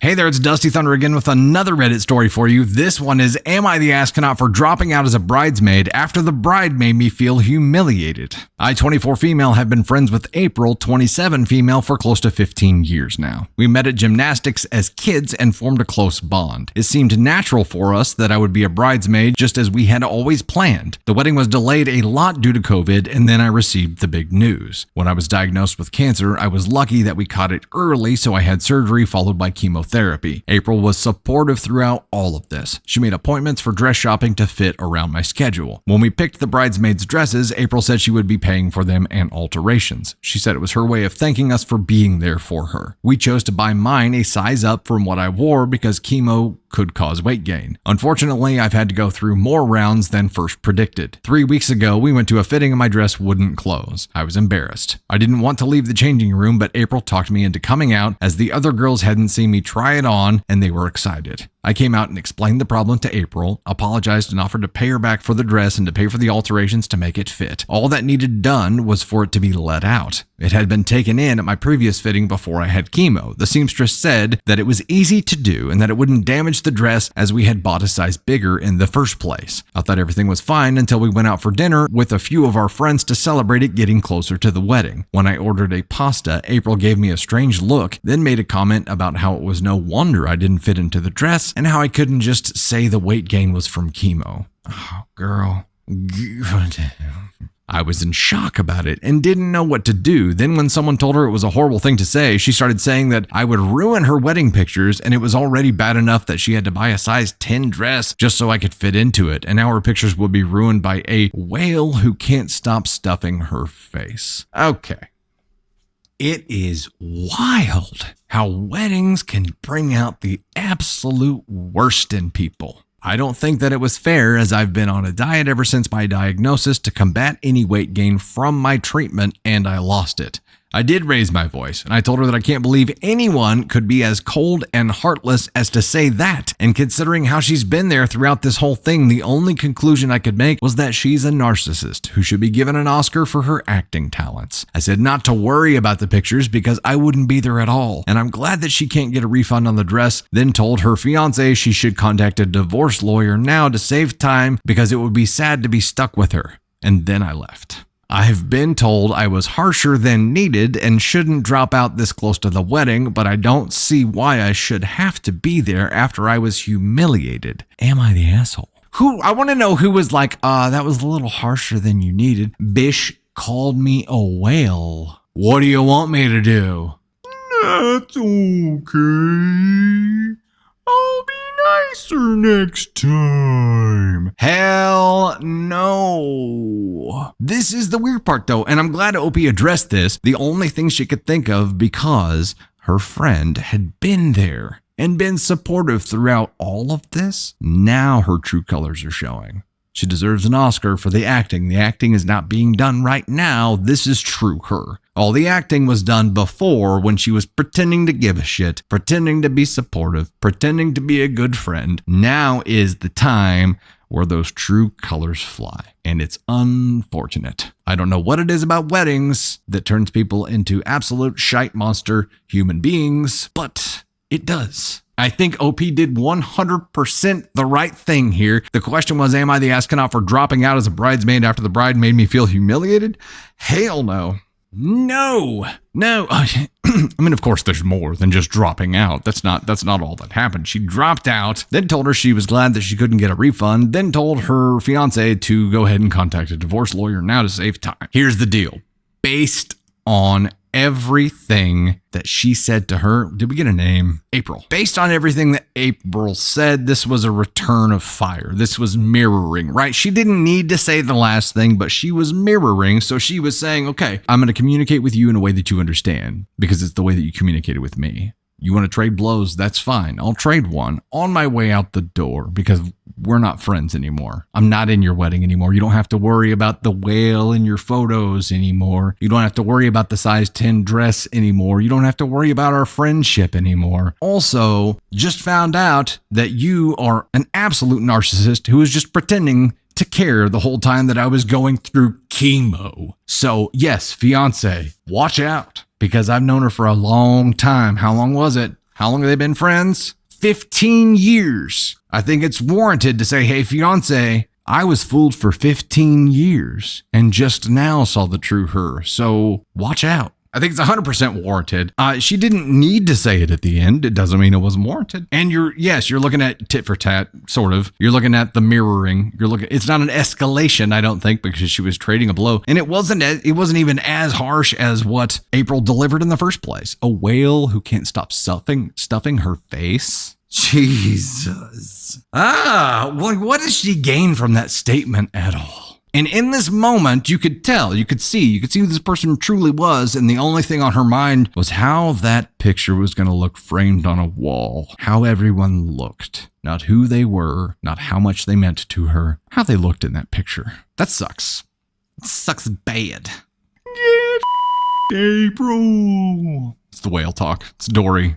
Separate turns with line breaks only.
Hey there, it's Dusty Thunder again with another Reddit story for you. This one is, am I the astronaut for dropping out as a bridesmaid after the bride made me feel humiliated? I, 24 female, have been friends with April, 27 female, for close to 15 years now. We met at gymnastics as kids and formed a close bond. It seemed natural for us that I would be a bridesmaid just as we had always planned. The wedding was delayed a lot due to COVID, and then I received the big news. When I was diagnosed with cancer, I was lucky that we caught it early, so I had surgery followed by chemotherapy. April was supportive throughout all of this. She made appointments for dress shopping to fit around my schedule. When we picked the bridesmaids' dresses, April said she would be paying for them and alterations. She said it was her way of thanking us for being there for her. We chose to buy mine a size up from what I wore because chemo could cause weight gain. Unfortunately, I've had to go through more rounds than first predicted. 3 weeks ago, we went to a fitting and my dress wouldn't close. I was embarrassed. I didn't want to leave the changing room, but April talked me into coming out as the other girls hadn't seen me try it on and they were excited. I came out and explained the problem to April, apologized and offered to pay her back for the dress and to pay for the alterations to make it fit. All that needed done was for it to be let out. It had been taken in at my previous fitting before I had chemo. The seamstress said that it was easy to do and that it wouldn't damage the dress as we had bought a size bigger in the first place. I thought everything was fine until we went out for dinner with a few of our friends to celebrate it getting closer to the wedding. When I ordered a pasta, April gave me a strange look, then made a comment about how it was no wonder I didn't fit into the dress and how I couldn't just say the weight gain was from chemo. Oh, girl. I was in shock about it and didn't know what to do. Then when someone told her it was a horrible thing to say, she started saying that I would ruin her wedding pictures and it was already bad enough that she had to buy a size 10 dress just so I could fit into it. And now her pictures would be ruined by a whale who can't stop stuffing her face. Okay. It is wild how weddings can bring out the absolute worst in people. I don't think that it was fair, as I've been on a diet ever since my diagnosis to combat any weight gain from my treatment, and I lost it. I did raise my voice, and I told her that I can't believe anyone could be as cold and heartless as to say that. And considering how she's been there throughout this whole thing, the only conclusion I could make was that she's a narcissist who should be given an Oscar for her acting talents. I said not to worry about the pictures because I wouldn't be there at all, and I'm glad that she can't get a refund on the dress, then told her fiance she should contact a divorce lawyer now to save time because it would be sad to be stuck with her. And then I left. I've been told I was harsher than needed and shouldn't drop out this close to the wedding, but I don't see why I should have to be there after I was humiliated. Am I the asshole? I want to know who was like, that was a little harsher than you needed. Bish called me a whale. What do you want me to do? That's okay. I'll be nicer next time. Hell no. This is the weird part though, and I'm glad Opie addressed this. The only thing she could think of because her friend had been there and been supportive throughout all of this. Now her true colors are showing. She deserves an Oscar for the acting. The acting is not being done right now. This is true her. All the acting was done before when she was pretending to give a shit, pretending to be supportive, pretending to be a good friend. Now is the time where those true colors fly. And it's unfortunate. I don't know what it is about weddings that turns people into absolute shite monster human beings, but it does. I think OP did 100% the right thing here. The question was, am I the astronaut for dropping out as a bridesmaid after the bride made me feel humiliated? Hell no. No. I mean, of course, there's more than just dropping out. That's not all that happened. She dropped out, then told her she was glad that she couldn't get a refund, then told her fiance to go ahead and contact a divorce lawyer now to save time. Here's the deal. Based on everything that she said to her, did we get a name? April. Based on everything that April said, this was a return of fire. This was mirroring, right? She didn't need to say the last thing, but she was mirroring. So she was saying, okay, I'm going to communicate with you in a way that you understand because it's the way that you communicated with me. You want to trade blows? That's fine. I'll trade one on my way out the door because we're not friends anymore. I'm not in your wedding anymore. You don't have to worry about the whale in your photos anymore. You don't have to worry about the size 10 dress anymore. You don't have to worry about our friendship anymore. Also, just found out that you are an absolute narcissist who is just pretending to care the whole time that I was going through chemo. So yes, fiance, watch out. Because I've known her for a long time. How long was it? How long have they been friends? 15 years. I think it's warranted to say, hey, fiance, I was fooled for 15 years and just now saw the true her. So watch out. I think it's 100% warranted. She didn't need to say it at the end. It doesn't mean it wasn't warranted. And you're looking at tit for tat, sort of. You're looking at the mirroring. It's not an escalation, I don't think, because she was trading a blow. And it wasn't even as harsh as what April delivered in the first place. A whale who can't stop stuffing her face. Jesus. What does she gain from that statement at all? And in this moment, you could see who this person truly was. And the only thing on her mind was how that picture was going to look framed on a wall, how everyone looked, not who they were, not how much they meant to her, how they looked in that picture. That sucks. It sucks bad. Get April. It's the whale talk. It's Dory.